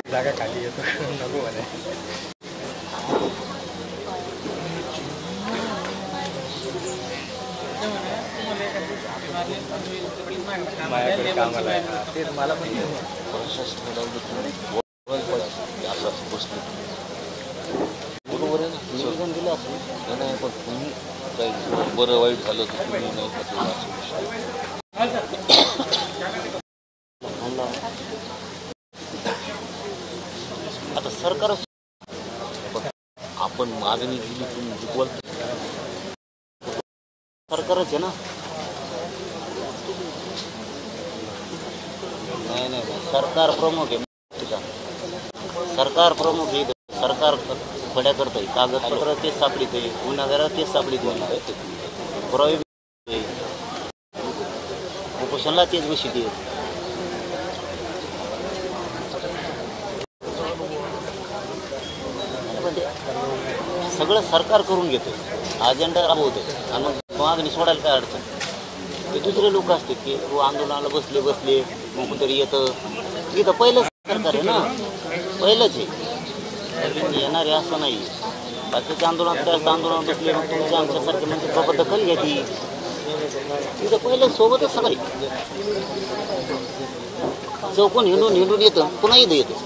जागा खाली येतो नको म्हणे माझ्याकडे कामाला आहे ते मला पण बरोबर आहे ना निवेदन दिलं असेल नाही पण तुम्ही काही बरं वाईट झालं तर तुम्ही नाही आता सरकार आपण मागणी केली तुम्ही चुकवाल सरकारच आहे ना नाही सरकार प्रमुख आहे सरकार प्रमुख आहे सरकार खड्या करत आहे कागदपत्र तेच सापडीत आहे गुन्हेगार तेच सापडीत होणार आहे पुरावे उपोषणला तेच बशी दे सगळं सरकार करून घेतं अजेंडा राबवतं आणि मागणी सोडायला काय अडचण ते दुसरे लोक असते की तो आंदोलनाला बसले मग कोणतरी येतं इथं पहिलंच सरकार आहे ना पहिलंच आहे येणारे असं नाही बाकीच्या आंदोलनात काय आंदोलन बसले मग तुमच्या आमच्यासारखे म्हणजे बाबा दखल घेतली तिथं पहिलं सोबतच सगळे चौकून हिंडून येतं पुन्हा इथं येतं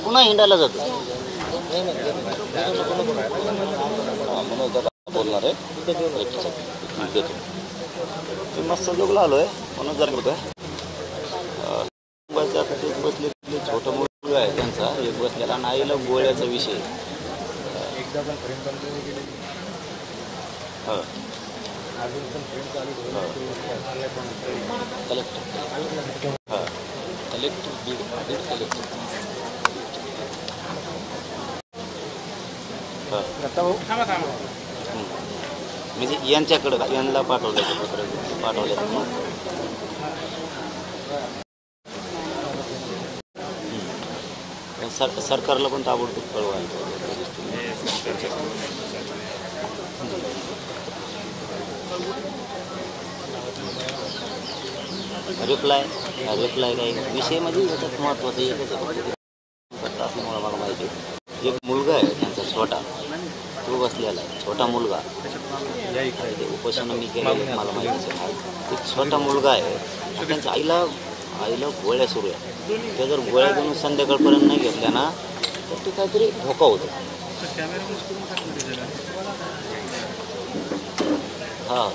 पुन्हा हिंडायला जातं बोलणार आहे मी मस्त जोगला आलो आहे म्हणून जर करतोय मुंबईचा बसले छोटं मुलगा आहे त्यांचा एक बसलेला नाईला गोळ्याचा विषय हां कलेक्टर हां कलेक्टर बीड कलेक्टर म्हणजे यांच्याकडं यांना पाठवलं पत्र पाठवलं सरकारला पण ताबडतोब कळवायचं रिप्लाय काही विषय म्हणजे याच्यात महत्त्वाचं एकच असं मला माहिती आहे एक मुलगा आहे त्यांचा छोटा तो बसलेला आहे छोटा मुलगा उपोषण मी केलेलं मला माहिती आहे एक छोटा मुलगा आहे त्यांच्या आईला गोळ्या सुरू आहे त्या जर गोळ्या घेऊन संध्याकाळपर्यंत नाही घेतल्या ना तर ते काहीतरी धोका होतो हां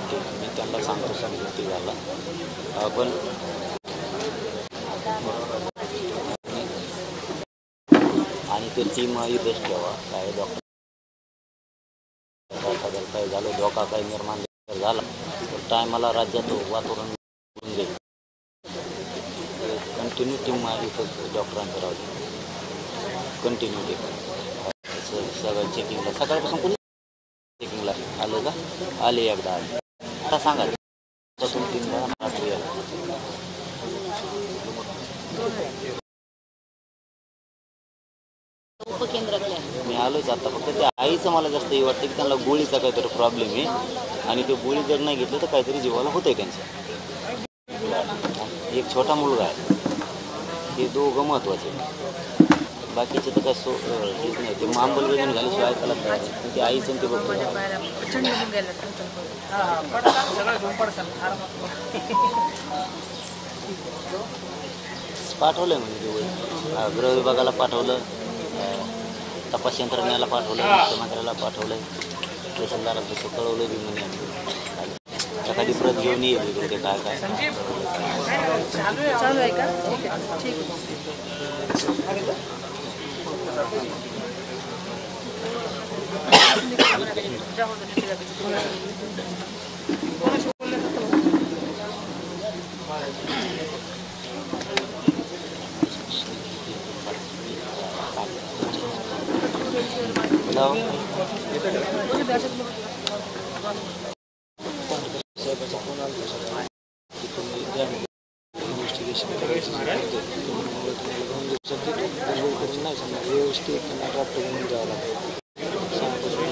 मी त्यांना सांगतो सांगितलं झाला आपण आणि ते टीम इथेच ठेवा काय डॉक्टर काय झालं धोका काही निर्माण झाला तर टायमाला राज्यात वातावरण होऊन जाईल कंटिन्यू टीम इथं डॉक्टरांचं राहू कंटिन्यू सगळं चेकिंगला सकाळपासून कोणी चेकिंगला आलं का आले एकदा आले आता सांगा मी आलोच आता फक्त त्या आईचं मला जास्त हे वाटतं की त्यांना गोळीचा काहीतरी प्रॉब्लेम आहे आणि ते गोळी जर नाही घेतलं तर काहीतरी जीवाला होतंय त्यांचं एक छोटा मुलगा आहे हे दोघं महत्त्वाचे बाकीचे तर काय हेच नाही ते मांबल वगैरे झाल्याशिवाय ऐकायला ते आईचं ते बघतो पाठवलंय म्हणजे ते गृह विभागाला पाठवलं, तपास यंत्रणेला पाठवलं, मुख्यमंत्र्याला पाठवलं, तहसीलदाराला तसं कळवलं बी म्हणे एखादी प्रत घेऊन येईल इकडे ते काय काय चालू आहे का? ठीक आहे ठीक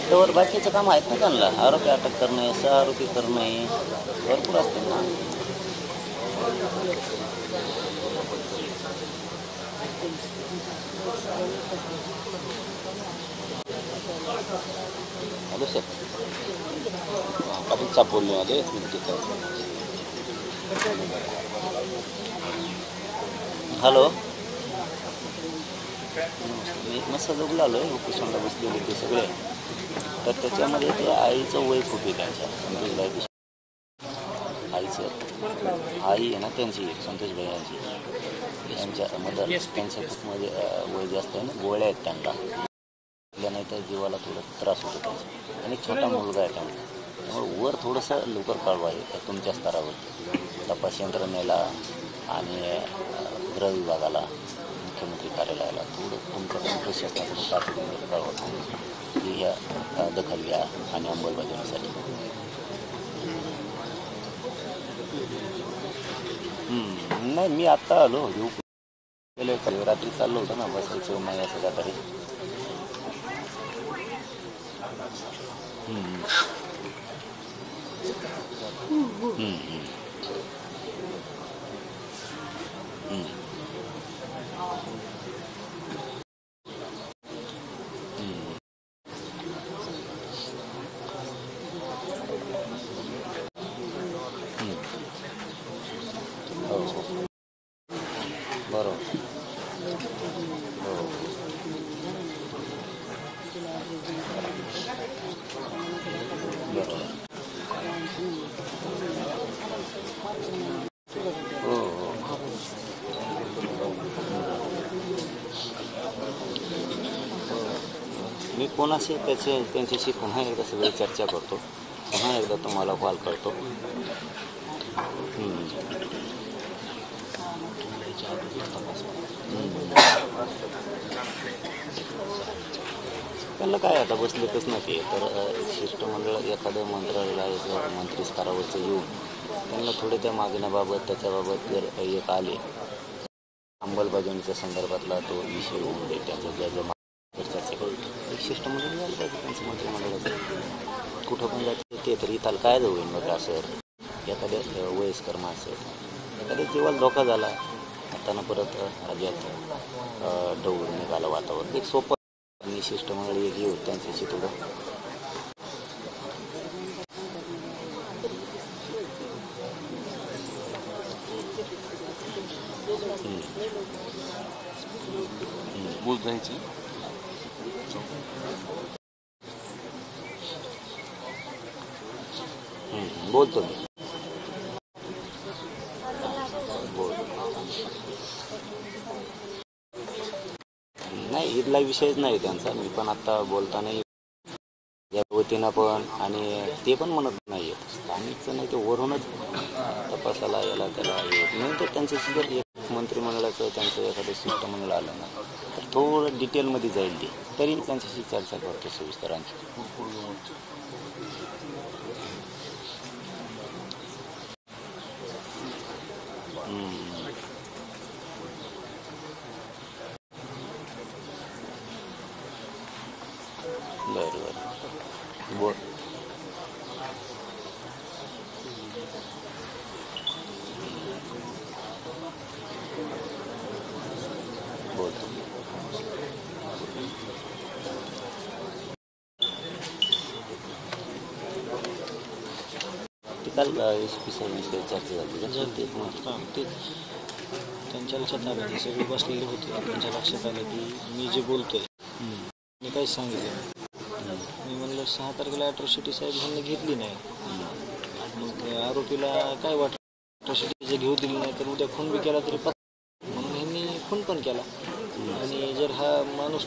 त्यावर बाकीचं काम आहेत ना त्यांना, आरोपी अटक करणे, सह आरोपी करणे भरपूर असते ना. हॅलो सर, कधीच बोलणे मध्ये हॅलो, मी मस्त लोकला आलो आहे, ऑफिसला बसलेले ते सगळे. तर त्याच्यामध्ये ते आईचं वय खूप आहे त्यांच्या, संतोषबाई आईचं, आई आहे ना त्यांची, संतोषबाई यांची, यांच्या मदर, त्यांच्या खूप मध्ये वय जास्त आहे ना, गोळ्या आहेत त्यांना, नाही तर जीवाला थोडं त्रास होतो त्यांचा, आणि छोटा मुलगा आहे त्यांना. त्यामुळे वर थोडंसं लवकर कळवा आहे तुमच्या स्तरावर, तपास यंत्रणेला आणि गृह विभागाला, मुख्यमंत्री कार्यालयाला थोडं तुमच्या प्रशासनाकडून तातडीने कळवा की ह्या दखल घ्या आणि अंमलबजावणीसाठी. नाही, मी आत्ता आलो, येऊ गेले रात्री चाललो होतं ना, बसायचं नाही असं काहीतरी. बरोबर, हो. बरोबर, हो हो. मी कोणाशी त्यांच्याशी पुन्हा एकदा सगळी चर्चा करतो, पुन्हा एकदा तुम्हाला कॉल करतो. त्यांना काय आता बसलेतच ना ते, तर शिष्टमंडळ एखादं मंत्रालयाचं मंत्री स्तरावरचं येऊन त्यांना थोडे त्या मागण्याबाबत त्याच्याबाबत जर एक आले, अंमलबजावणीच्या संदर्भातला तो विषय होऊन दे, त्याचं ज्या चर्चा करू, एक शिष्टमंडळ झालं पाहिजे त्यांचं मंत्रिमंडळाचं. कुठं पण जायचं ते तर इथं काय जाऊन मग असं एखाद्या वयस्कर माणसं, एखाद्या जीवाला धोका झाला, आता परत राज्यात ढवळून निघालं वातावरण, एक सोपं आणि शिष्टमंडळ एक येऊ त्यांच्याशी थोडं बोल जायची. बोलतो मी, बोल. नाही, इथला विषयच नाही त्यांचा. मी पण आत्ता बोलताना या वतीनं पण, आणि ते पण म्हणत नाही आहेत स्थानिकचं, नाही ते वरूनच तपासाला याला त्याला येत नाही. तर त्यांच्याशी जर एक मंत्रिमंडळाचं त्यांचं एखादं शिष्टमंडळ आलं ना, तर थोडं डिटेलमध्ये जाईल ते, तरी त्यांच्याशी चर्चा करतो सविस्तरांची. बरं बरं, बोल. बोलतो. ते काल SP साहेबांशी चर्चा झाली, तेच त्यांच्या लक्षात आलं, ते सगळे बसलेले होते, त्यांच्या लक्षात आलं की मी जे बोलतोय मी काहीच सांगितलं. मी म्हणलं 6 तारखेला ॲट्रॉसिटी साहेब ह्यांनी घेतली नाही, मग आरोपीला काय वाटलं ॲट्रॉसिटी जर घेऊ दिली नाही तर उद्या खून बी केला तरी म्हणून ह्यांनी खून पण केला. आणि जर हा माणूस